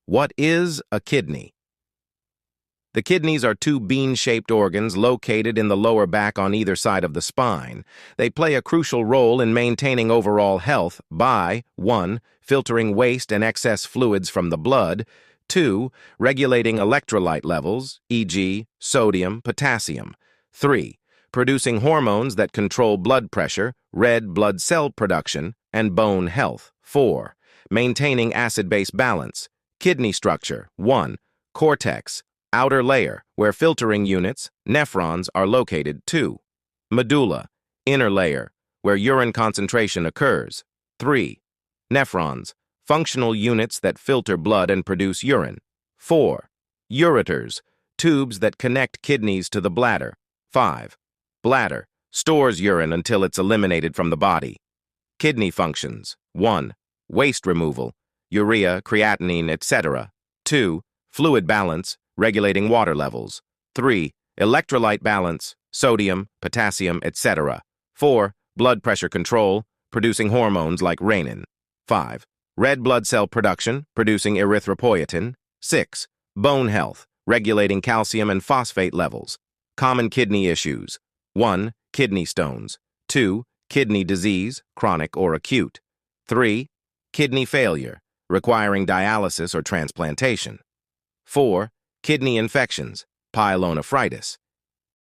What is a kidney? The kidneys are two bean-shaped organs located in the lower back on either side of the spine. They play a crucial role in maintaining overall health by 1. Filtering waste and excess fluids from the blood, 2. Regulating electrolyte levels, e.g., sodium, potassium, 3. Producing hormones that control blood pressure, red blood cell production, and bone health, 4. Maintaining acid-base balance. Kidney structure, 1. Cortex, outer layer, where filtering units, nephrons, are located. 2. Medulla, inner layer, where urine concentration occurs. 3. Nephrons, functional units that filter blood and produce urine. 4. Ureters, tubes that connect kidneys to the bladder. 5. Bladder, stores urine until it's eliminated from the body. Kidney functions. 1. Waste removal, urea, creatinine, etc. 2. Fluid balance, regulating water levels. 3. Electrolyte balance, sodium, potassium, etc. 4. Blood pressure control, producing hormones like renin. 5. Red blood cell production, producing erythropoietin. 6. Bone health, regulating calcium and phosphate levels. Common kidney issues. 1. Kidney stones. 2. Kidney disease, chronic or acute. 3. Kidney failure, requiring dialysis or transplantation. 4. Kidney infections, pyelonephritis.